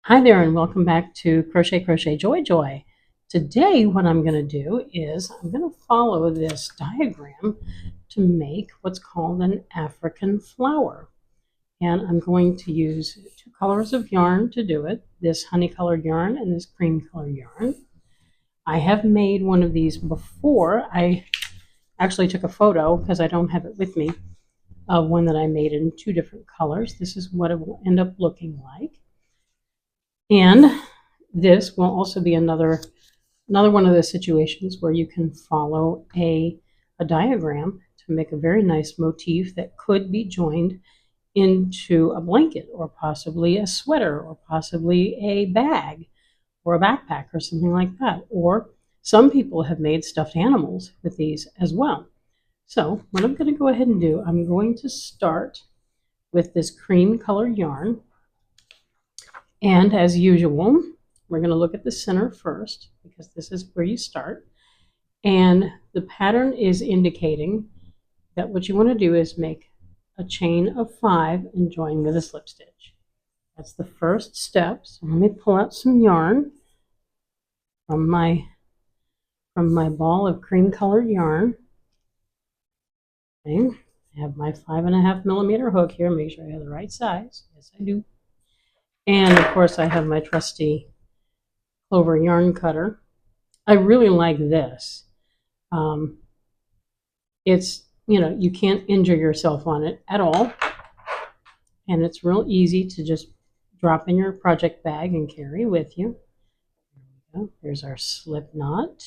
Hi there and welcome back to Crochet Joy. Today what I'm going to do is I'm going to follow this diagram to make what's called an African flower. And I'm going to use two colors of yarn to do it, this honey colored yarn and this cream colored yarn. I have made one of these before. I actually took a photo because I don't have it with me of one that I made in two different colors. This is what it will end up looking like. And this will also be another one of those situations where you can follow a diagram to make a very nice motif that could be joined into a blanket or possibly a sweater or possibly a bag or a backpack or something like that. Or some people have made stuffed animals with these as well. So what I'm going to go ahead and do, I'm going to start with this cream colored yarn. And as usual, we're going to look at the center first because this is where you start. And the pattern is indicating that what you want to do is make a chain of 5 and join with a slip stitch. That's the first step. So let me pull out some yarn from my ball of cream colored yarn. Okay. I have my 5.5 millimeter hook here. Make sure I have the right size. Yes, I do. And of course, I have my trusty clover yarn cutter. I really like this. It's, you can't injure yourself on it at all. And it's real easy to just drop in your project bag and carry with you. There we go. There's our slip knot.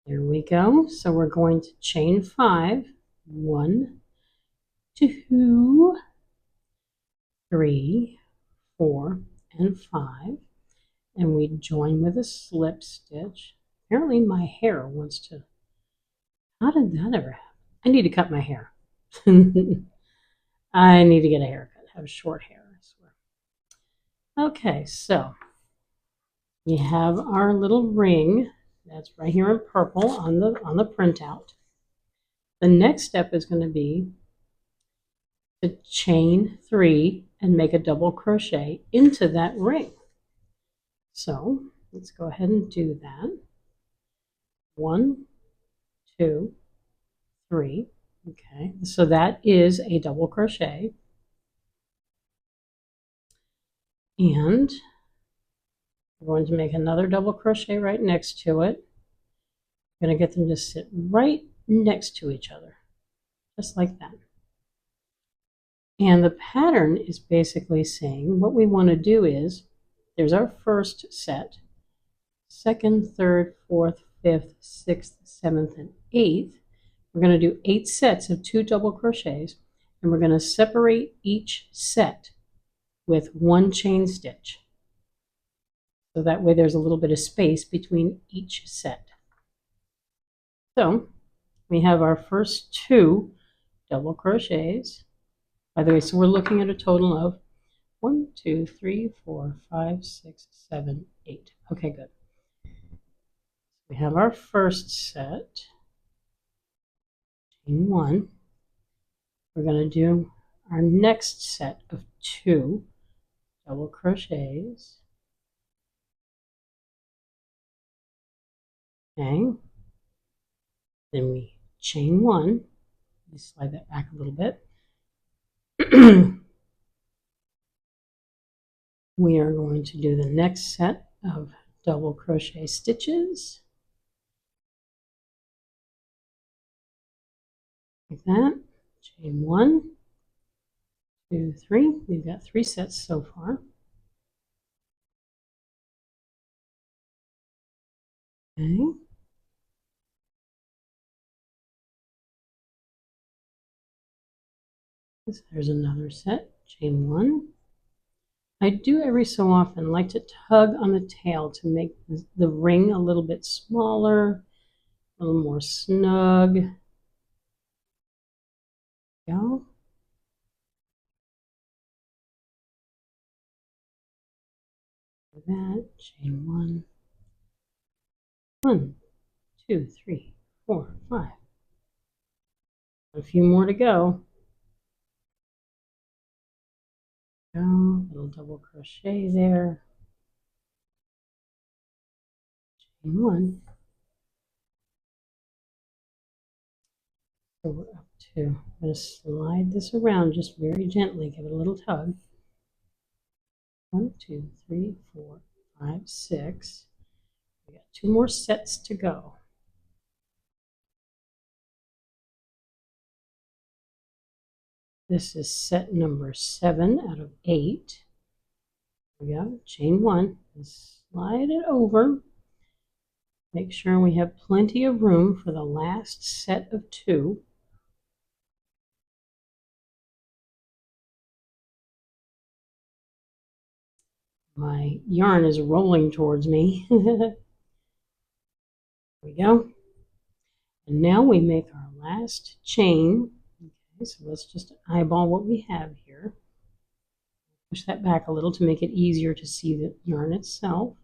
There we go. So we're going to chain 5. 1, 2, 3, 4, and 5. And we join with a slip stitch. Apparently my hair wants to... How did that ever happen? I need to cut my hair. I need to get a haircut. I have short hair, I swear. Okay, so we have our little ring. That's right here in purple on the printout. The next step is going to be to chain 3 and make a double crochet into that ring. So let's go ahead and do that. 1, 2, 3. Okay, so that is a double crochet. And we're going to make another double crochet right next to it. I'm going to get them to sit right next to each other, just like that. And the pattern is basically saying what we want to do is, there's our first set, second, third, fourth, fifth, sixth, seventh, and eighth. We're going to do 8 sets of 2 double crochets, and we're going to separate each set with 1 chain stitch. So that way there's a little bit of space between each set. So we have our first 2 double crochets. By the way, so we're looking at a total of 1, 2, 3, 4, 5, 6, 7, 8. Okay, good. We have our first set, chain 1. We're going to do our next set of 2 double crochets. Okay. Then we chain 1. We slide that back a little bit. We are going to do the next set of double crochet stitches. Like that. Chain 1, 2, 3. We've got 3 sets so far. Okay. There's another set. Chain 1. I do every so often like to tug on the tail to make the ring a little bit smaller, a little more snug. Go. That, chain 1. 1, 2, 3, 4, 5. A few more to go. Go, little double crochet there, chain one. So we're up to, I'm going to slide this around just very gently, give it a little tug. 1, 2, 3, 4, 5, 6. We got 2 more sets to go. This is set number 7 out of 8. There we go, chain 1, and slide it over. Make sure we have plenty of room for the last set of 2. My yarn is rolling towards me. There we go. And now we make our last chain. Okay, so let's just eyeball what we have here. Push that back a little to make it easier to see the yarn itself.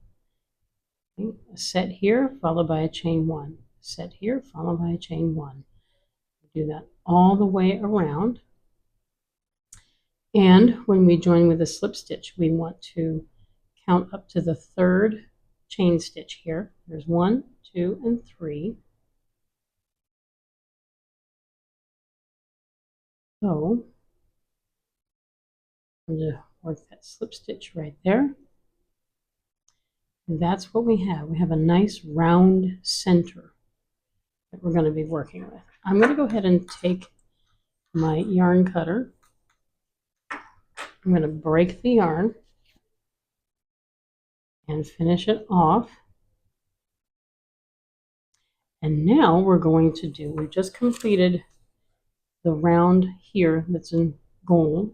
Okay, a set here followed by a chain 1. A set here followed by a chain 1. Do that all the way around. And when we join with a slip stitch, we want to count up to the 3rd chain stitch here. There's 1, 2, and 3. So I'm going to work that slip stitch right there. And that's what we have. We have a nice round center that we're going to be working with. I'm going to go ahead and take my yarn cutter. I'm going to break the yarn and finish it off. And now we're going to do, we just completed the round here that's in gold.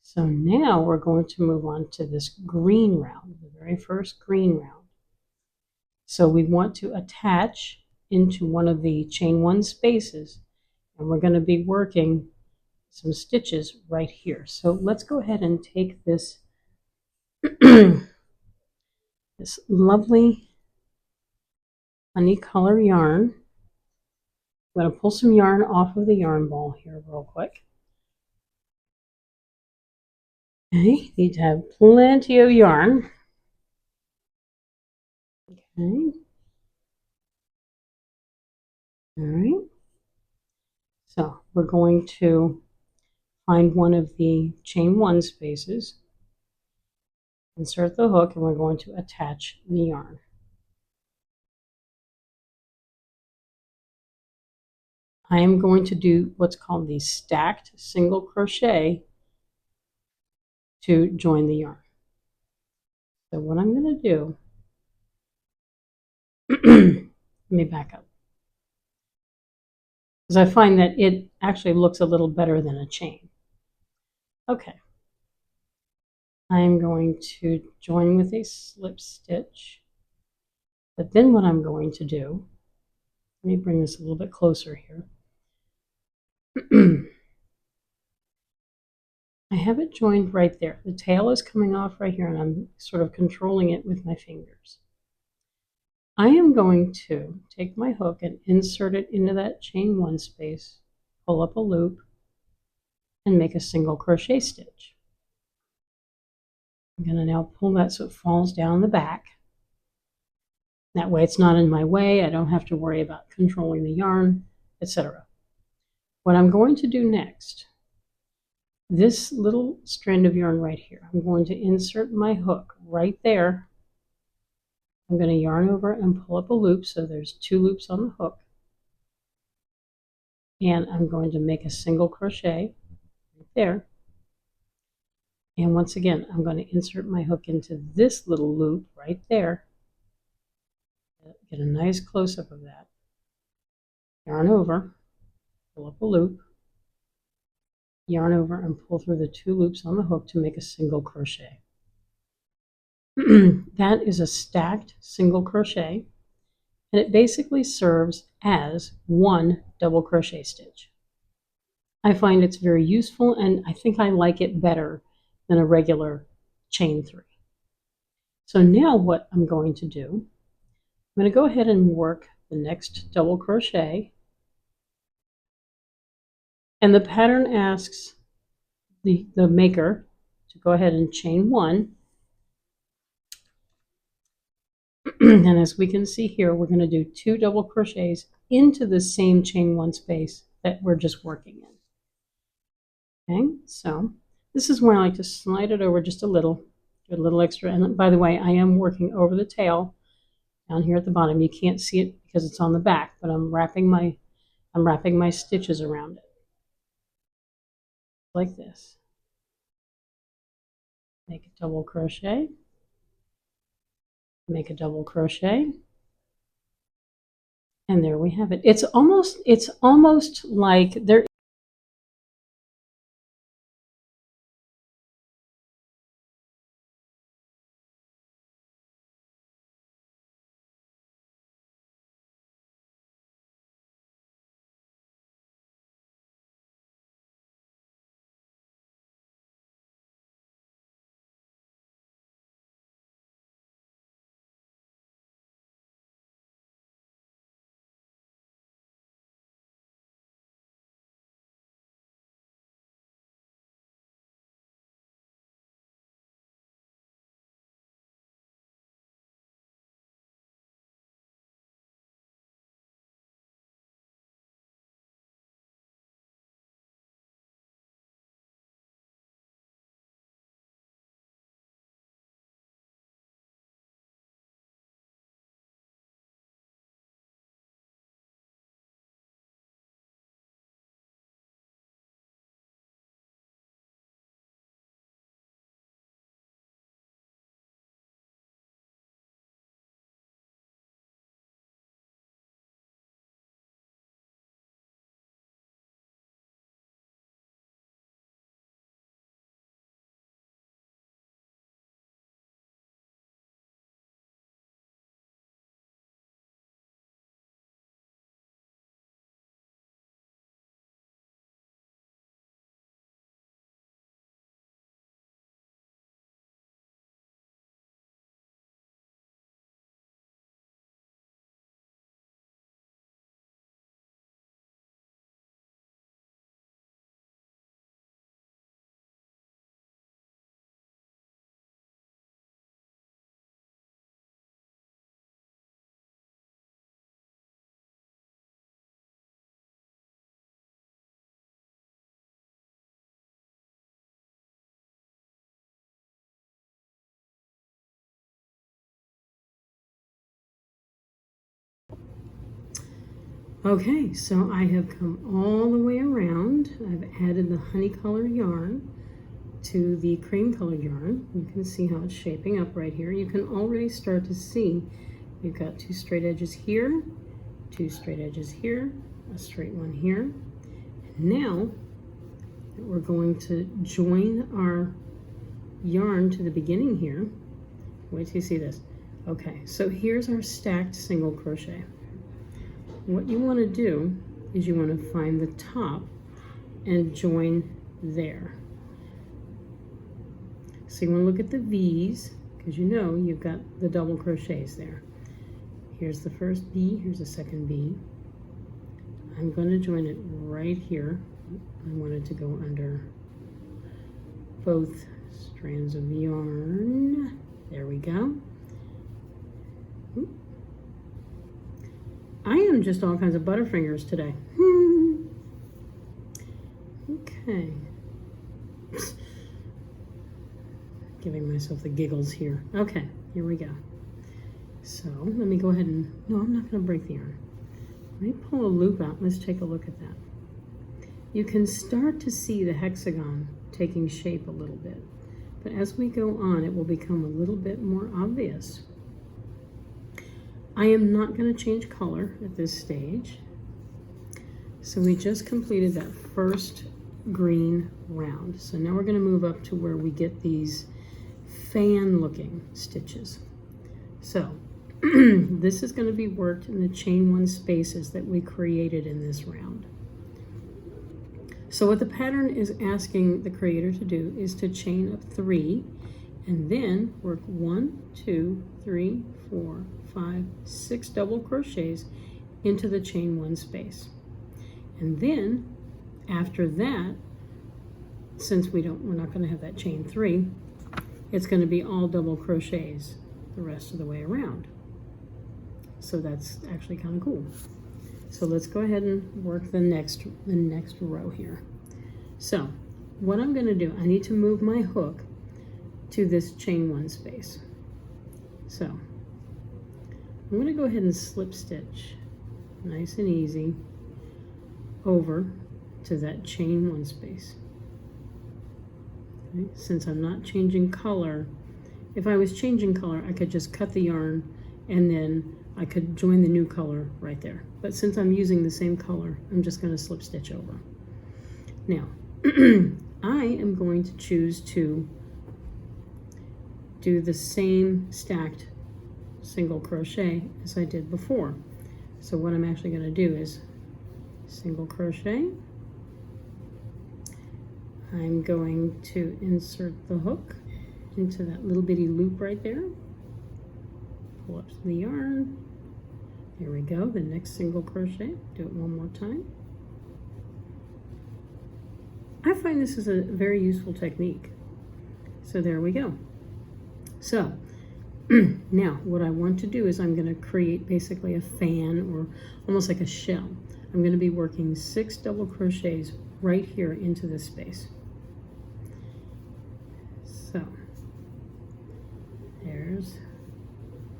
So now we're going to move on to this green round, the very first green round. So we want to attach into one of the chain 1 spaces, and we're going to be working some stitches right here. So let's go ahead and take this this lovely honey color yarn. I'm going to pull some yarn off of the yarn ball here real quick. Okay, need to have plenty of yarn. Okay. All right. So we're going to find one of the chain 1 spaces, insert the hook, and we're going to attach the yarn. I am going to do what's called the stacked single crochet to join the yarn. So what I'm going to do, let me back up, because I find that it actually looks a little better than a chain. Okay. I'm going to join with a slip stitch, but then what I'm going to do, let me bring this a little bit closer here. I have it joined right there. The tail is coming off right here, and I'm sort of controlling it with my fingers. I am going to take my hook and insert it into that chain 1 space, pull up a loop, and make a single crochet stitch. I'm going to now pull that so it falls down the back. That way it's not in my way. I don't have to worry about controlling the yarn, etc. What I'm going to do next, this little strand of yarn right here, I'm going to insert my hook right there. I'm going to yarn over and pull up a loop, so there's 2 loops on the hook. And I'm going to make a single crochet right there. And once again, I'm going to insert my hook into this little loop right there. Get a nice close-up of that. Yarn over, pull up a loop, yarn over, and pull through the 2 loops on the hook to make a single crochet. That is a stacked single crochet, and it basically serves as 1 double crochet stitch. I find it's very useful, and I think I like it better than a regular chain 3. So now what I'm going to do, I'm going to go ahead and work the next double crochet, and the pattern asks the maker to to go ahead and chain 1. And as we can see here, we're going to do 2 double crochets into the same chain 1 space that we're just working in. Okay, so this is where I like to slide it over just a little, get a little extra. And by the way, I am working over the tail down here at the bottom. You can't see it because it's on the back, but I'm wrapping my stitches around it like this. Make a double crochet, make a double crochet, and there we have it. It's almost like there. Okay, so I have come all the way around. I've added the honey colored yarn to the cream colored yarn. You can see how it's shaping up right here. You can already start to see we've got 2 straight edges here, 2 straight edges here, a straight one here. And now we're going to join our yarn to the beginning here. Wait till you see this. Okay, so here's our stacked single crochet. What you want to do is you want to find the top and join there. So you want to look at the V's because you know you've got the double crochets there. Here's the first V, here's the second V. I'm going to join it right here. I want it to go under both strands of yarn. There we go. I am just all kinds of butterfingers today. Okay. Giving myself the giggles here. Okay, here we go. So let me go ahead and, no, I'm not going to break the yarn. Let me pull a loop out. Let's take a look at that. You can start to see the hexagon taking shape a little bit. But as we go on, it will become a little bit more obvious. I am not going to change color at this stage. So we just completed that first green round. So now we're going to move up to where we get these fan looking stitches. So this is going to be worked in the chain 1 spaces that we created in this round. So what the pattern is asking the creator to do is to chain up 3 and then work 1, 2, 3, 4, 5, 6 double crochets into the chain 1 space. And then after that, since we're not going to have that chain 3, it's going to be all double crochets the rest of the way around. So that's actually kind of cool. So let's go ahead and work the next row here. So what I'm going to do, I need to move my hook to this chain 1 space. So I'm going to go ahead and slip stitch nice and easy over to that chain 1 space. Okay. Since I'm not changing color, if I was changing color, I could just cut the yarn and then I could join the new color right there. But since I'm using the same color, I'm just going to slip stitch over. Now, I am going to choose to do the same stacked single crochet as I did before. So what I'm actually going to do is single crochet. I'm going to insert the hook into that little bitty loop right there. Pull up the yarn. There we go, the next single crochet. Do it one more time. I find this is a very useful technique. So there we go. So now what I want to do is I'm going to create basically a fan or almost like a shell. I'm going to be working 6 double crochets right here into this space. So there's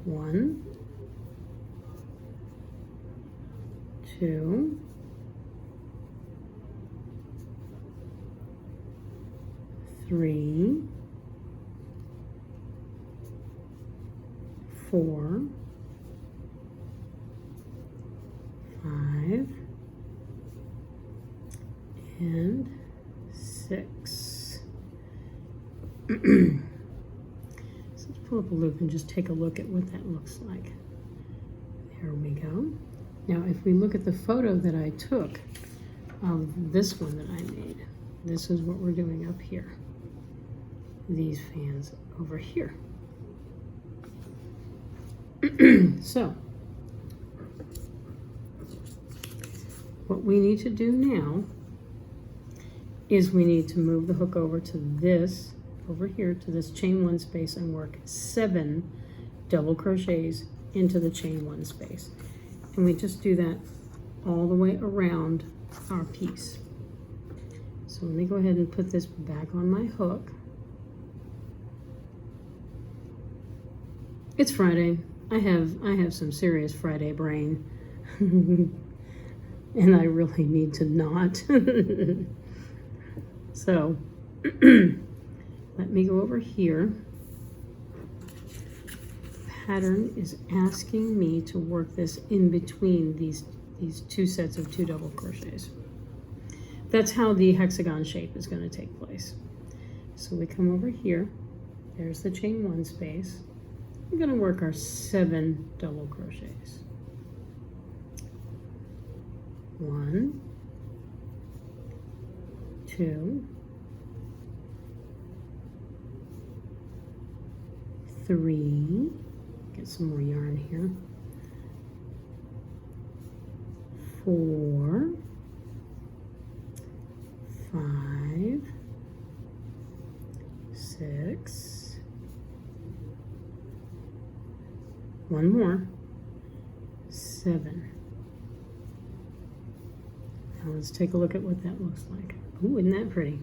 1, 2, 3, 4, 5, and 6. So let's pull up a loop and just take a look at what that looks like. There we go. Now if we look at the photo that I took of this one that I made, this is what we're doing up here. These fans over here. So what we need to do now is we need to move the hook over to this, over here to this chain 1 space and work 7 double crochets into the chain 1 space. And we just do that all the way around our piece. So let me go ahead and put this back on my hook. It's Friday. I have some serious Friday brain. And I really need to not. So let me go over here. Pattern is asking me to work this in between these 2 sets of 2 double crochets. That's how the hexagon shape is going to take place. So we come over here. There's the chain 1 space. We're going to work our 7 double crochets. 1, 2, 3, get some more yarn here, 4, 5, 6, one more, 7. Now let's take a look at what that looks like. Ooh, isn't that pretty?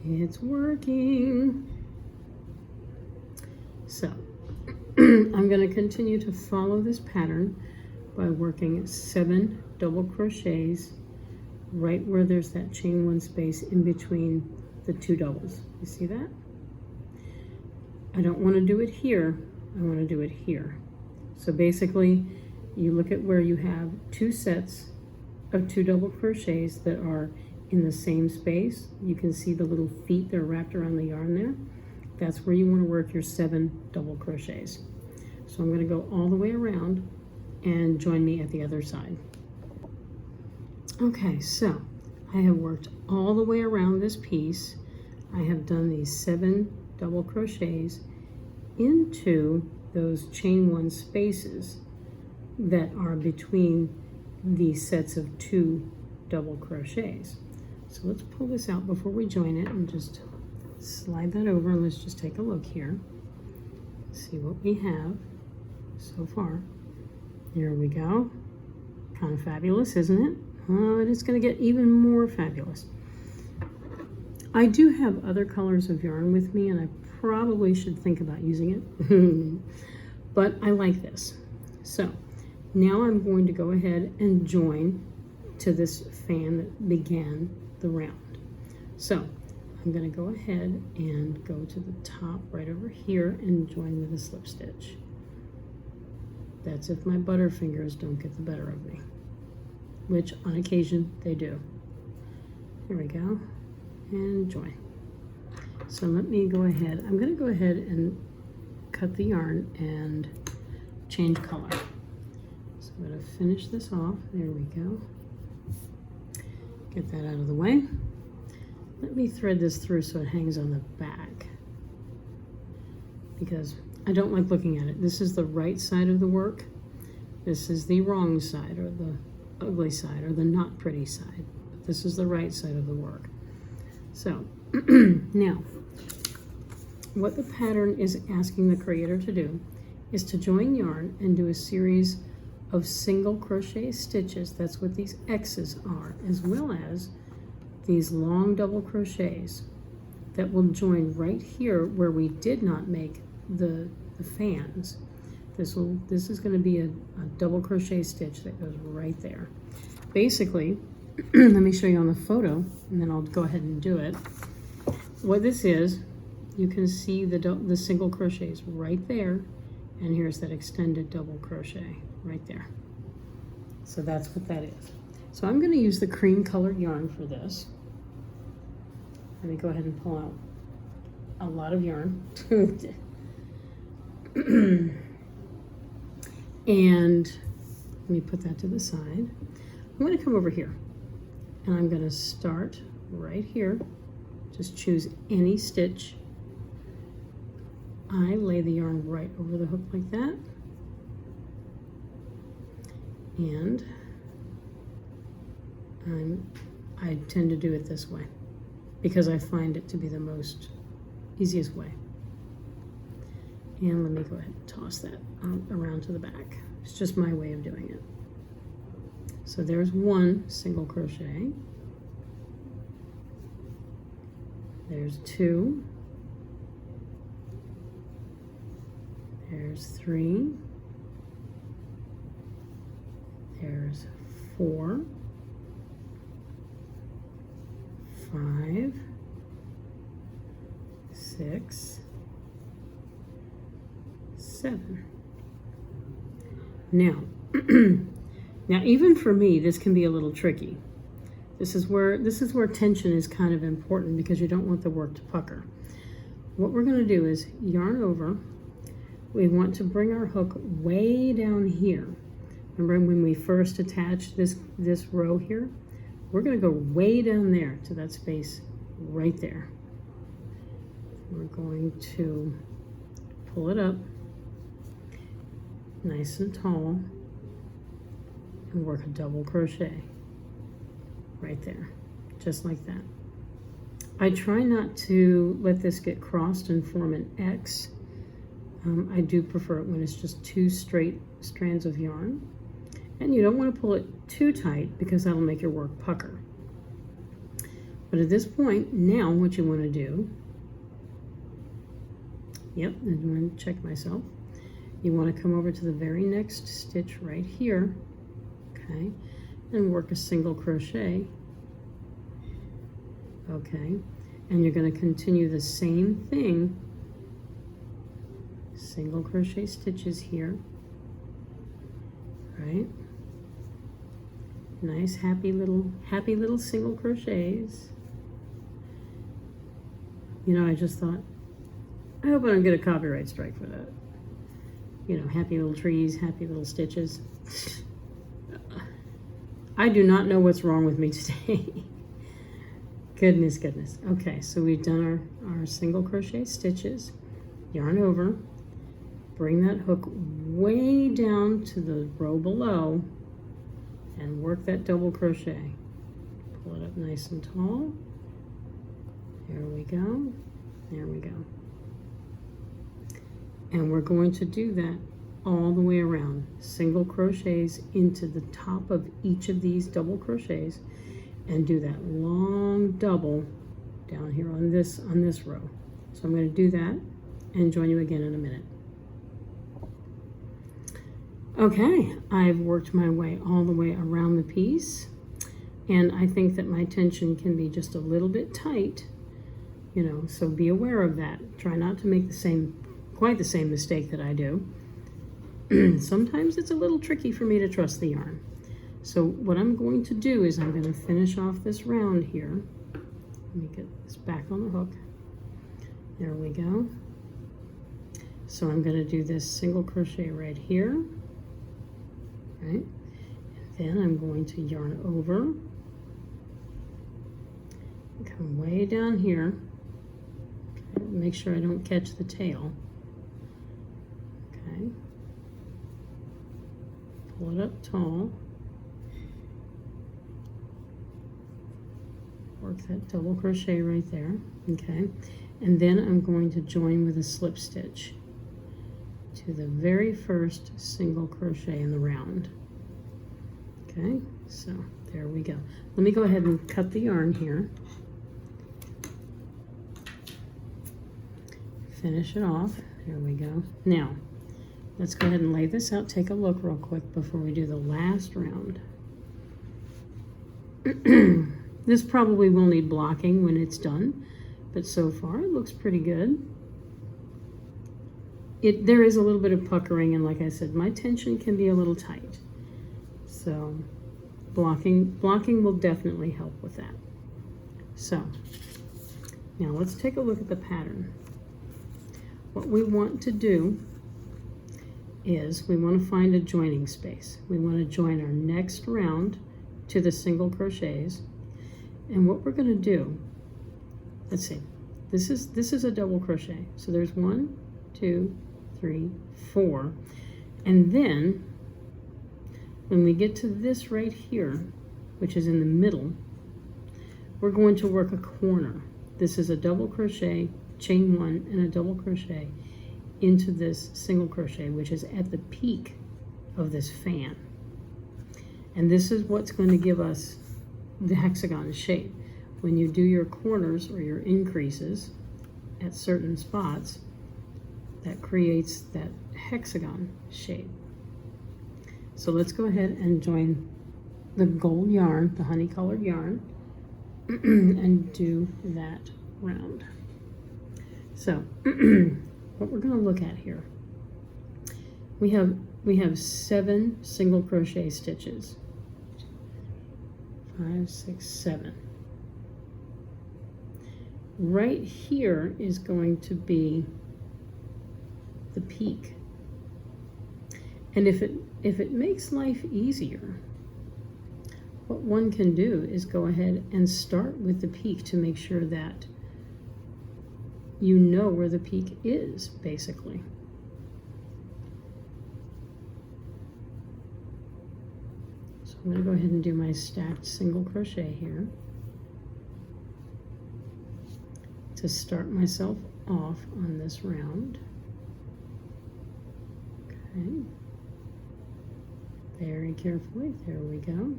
It's working. So I'm going to continue to follow this pattern by working 7 double crochets right where there's that chain 1 space in between the 2 doubles. You see that? I don't want to do it here. I want to do it here. So basically, you look at where you have 2 sets of 2 double crochets that are in the same space. You can see the little feet that are wrapped around the yarn there. That's where you want to work your 7 double crochets. So I'm going to go all the way around and join me at the other side. Okay, so I have worked all the way around this piece. I have done these 7 double crochets into those chain 1 spaces that are between these sets of 2 double crochets. So let's pull this out before we join it and just slide that over, and let's just take a look here. See what we have so far. There we go. Kind of fabulous, isn't it? Oh, and it's going to get even more fabulous. I do have other colors of yarn with me, and I probably should think about using it. But I like this. So now I'm going to go ahead and join to this fan that began the round. So I'm going to go ahead and go to the top right over here and join with a slip stitch. That's if my butterfingers don't get the better of me, which on occasion they do. Here we go, and join. So let me go ahead. I'm going to go ahead and cut the yarn and change color. So I'm going to finish this off. There we go. Get that out of the way. Let me thread this through so it hangs on the back, because I don't like looking at it. This is the right side of the work. This is the wrong side, or the ugly side, or the not pretty side. But this is the right side of the work. So now, what the pattern is asking the creator to do is to join yarn and do a series of single crochet stitches. That's what these X's are, as well as these long double crochets that will join right here where we did not make the fans. This is going to be a double crochet stitch that goes right there. Basically, let me show you on the photo, and then I'll go ahead and do it. What this is, you can see the single crochets right there, and here's that extended double crochet right there. So that's what that is. So I'm going to use the cream colored yarn for this. Let me go ahead and pull out a lot of yarn. And let me put that to the side. I'm going to come over here, and I'm going to start right here. Just choose any stitch. I lay the yarn right over the hook like that. And I tend to do it this way because I find it to be the easiest way. And let me go ahead and toss that around to the back. It's just my way of doing it. So there's one single crochet. There's two. There's three. There's 4, 5, 6, 7. Now, now even for me, this can be a little tricky. This is where tension is kind of important, because you don't want the work to pucker. What we're going to do is yarn over. We want to bring our hook way down here. Remember when we first attached this row here? We're going to go way down there to that space right there. We're going to pull it up nice and tall and work a double crochet right there, just like that. I try not to let this get crossed and form an X. I do prefer it when it's just 2 straight strands of yarn. And you don't want to pull it too tight, because that'll make your work pucker. But at this point, now what you want to do, yep, I want to check myself. You want to come over to the very next stitch right here, okay, and work a single crochet, okay, and you're going to continue the same thing, single crochet stitches here, right? Nice, happy little single crochets. You know, I just thought, I hope I don't get a copyright strike for that. You know, happy little trees, happy little stitches. I do not know what's wrong with me today. Goodness. Okay, so we've done our single crochet stitches. Yarn over. Bring that hook way down to the row below and work that double crochet. Pull it up nice and tall. There we go. There we go. And we're going to do that all the way around. Single crochets into the top of each of these double crochets and do that long double down here on this row. So I'm going to do that and join you again in a minute. Okay, I've worked my way all the way around the piece, and I think that my tension can be just a little bit tight, you know, so be aware of that. Try not to make quite the same mistake that I do. Sometimes it's a little tricky for me to trust the yarn. So what I'm going to do is I'm going to finish off this round here. Let me get this back on the hook. There we go. So I'm going to do this single crochet right here, right? And then I'm going to yarn over, come way down here. Okay, make sure I don't catch the tail. Okay. Pull it up tall. Work that double crochet right there, okay? And then I'm going to join with a slip stitch to the very first single crochet in the round. Okay, so there we go. Let me go ahead and cut the yarn here. Finish it off. There we go. Now, let's go ahead and lay this out. Take a look real quick before we do the last round. This probably will need blocking when it's done, but so far it looks pretty good. There is a little bit of puckering, and like I said, my tension can be a little tight. So blocking will definitely help with that. So now let's take a look at the pattern. What we want to do is we want to find a joining space. We want to join our next round to the single crochets. And what we're going to do, let's see, this is a double crochet. So there's 1, 2, 3, 4. And then when we get to this right here, which is in the middle, we're going to work a corner. This is a double crochet, chain 1 and a double crochet into this single crochet, which is at the peak of this fan. And this is what's going to give us the hexagon shape. When you do your corners or your increases at certain spots, that creates that hexagon shape. So let's go ahead and join the gold yarn, the honey colored yarn, and do that round. So what we're going to look at here, we have 7 single crochet stitches. 5, 6, 7. Right here is going to be the peak. And if it makes life easier, what one can do is go ahead and start with the peak to make sure that you know where the peak is, basically. So I'm going to go ahead and do my stacked single crochet here to start myself off on this round. Okay. Very carefully, there we go.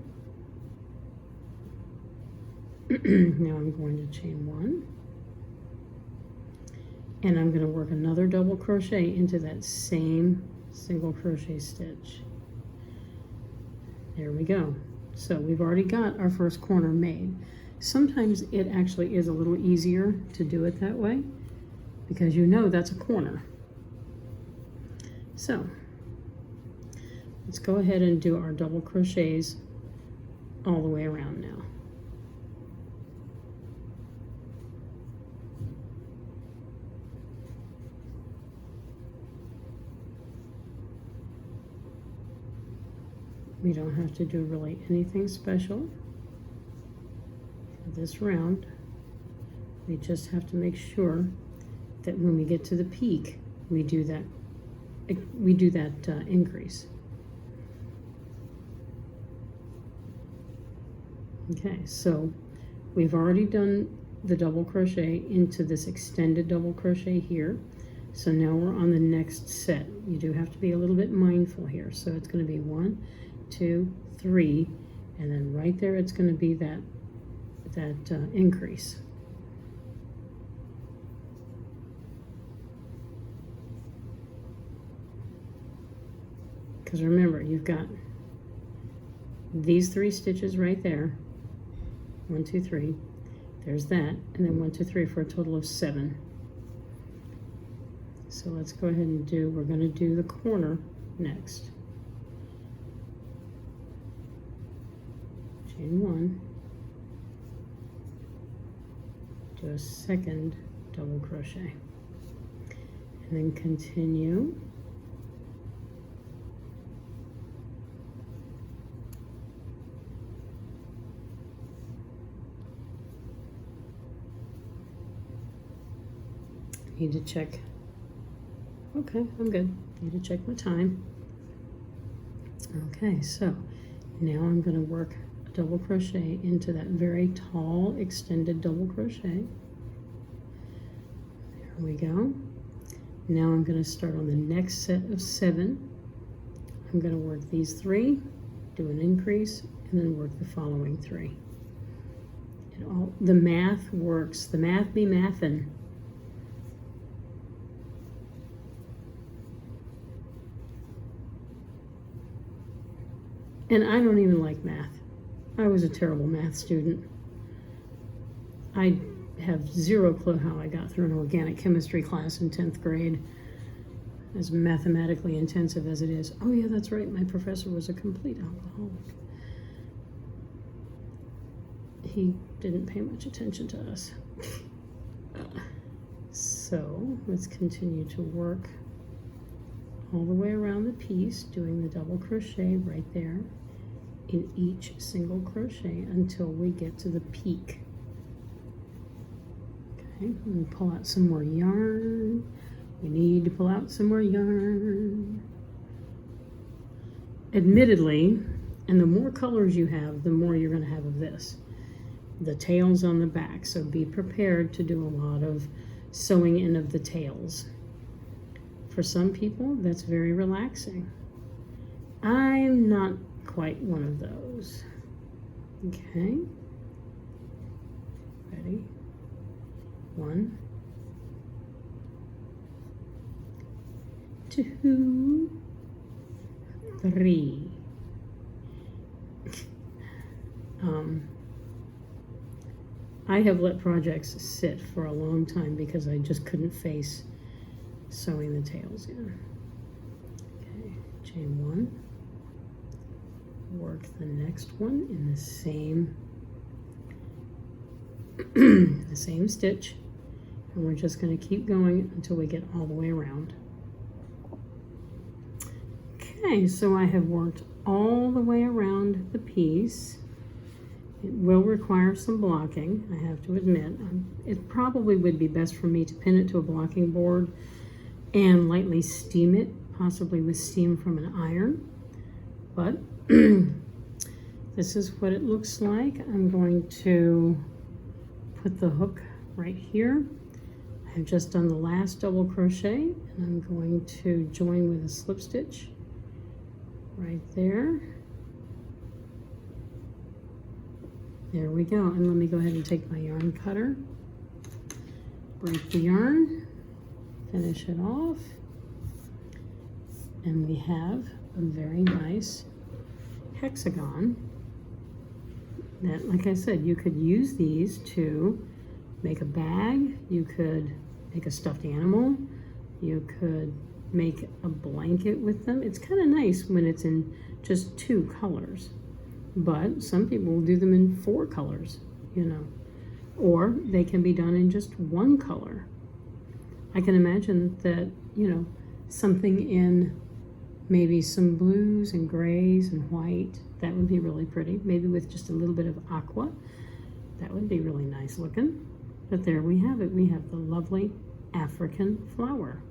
Now I'm going to chain 1. And I'm going to work another double crochet into that same single crochet stitch. There we go. So we've already got our first corner made. Sometimes it actually is a little easier to do it that way because you know that's a corner. So let's go ahead and do our double crochets all the way around now. We don't have to do really anything special for this round. We just have to make sure that when we get to the peak, we do that increase. Okay, so we've already done the double crochet into this extended double crochet here. So now we're on the next set. You do have to be a little bit mindful here. So it's going to be 1, 2, 3, and then right there it's going to be that increase. Because remember, you've got these 3 stitches right there. 1, 2, 3. There's that, and then 1, 2, 3 for a total of 7. So let's go ahead and we're going to do the corner next. Chain 1, do a second double crochet, and then continue. Need to check. Okay, I'm good. Need to check my time. Okay, so now I'm going to work a double crochet into that very tall extended double crochet. There we go. Now I'm going to start on the next set of 7. I'm going to work these 3, do an increase, and then work the following 3. The math works. The math be mathin'. And I don't even like math. I was a terrible math student. I have 0 clue how I got through an organic chemistry class in 10th grade, as mathematically intensive as it is. Oh yeah, that's right, my professor was a complete alcoholic. He didn't pay much attention to us. So let's continue to work all the way around the piece, doing the double crochet right there in each single crochet until we get to the peak. Okay, let me pull out some more yarn. We need to pull out some more yarn. Admittedly, and the more colors you have, the more you're going to have of this. The tails on the back, so be prepared to do a lot of sewing in of the tails. For some people, that's very relaxing. I'm not quite one of those. Okay. Ready? 1, 2, 3. I have let projects sit for a long time because I just couldn't face sewing the tails in. Okay, chain 1. Work the next one in the same the same stitch, and we're just going to keep going until we get all the way around. Okay, so I have worked all the way around the piece. It will require some blocking, I have to admit. It probably would be best for me to pin it to a blocking board and lightly steam it, possibly with steam from an iron. But this is what it looks like. I'm going to put the hook right here. I've just done the last double crochet, and I'm going to join with a slip stitch right there. There we go. And let me go ahead and take my yarn cutter, break the yarn, finish it off, and we have a very nice hexagon that, like I said, you could use these to make a bag, you could make a stuffed animal, you could make a blanket with them. It's kind of nice when it's in just 2 colors, but some people will do them in 4 colors, you know, or they can be done in just 1 color. I can imagine that, you know, something in maybe some blues and grays and white, that would be really pretty. Maybe with just a little bit of aqua, that would be really nice looking. But there we have it. We have the lovely African flower.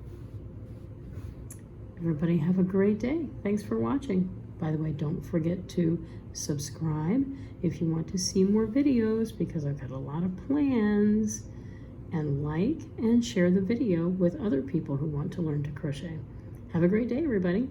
Everybody have a great day. Thanks for watching. By the way, don't forget to subscribe if you want to see more videos, because I've got a lot of plans. And like and share the video with other people who want to learn to crochet. Have a great day, everybody.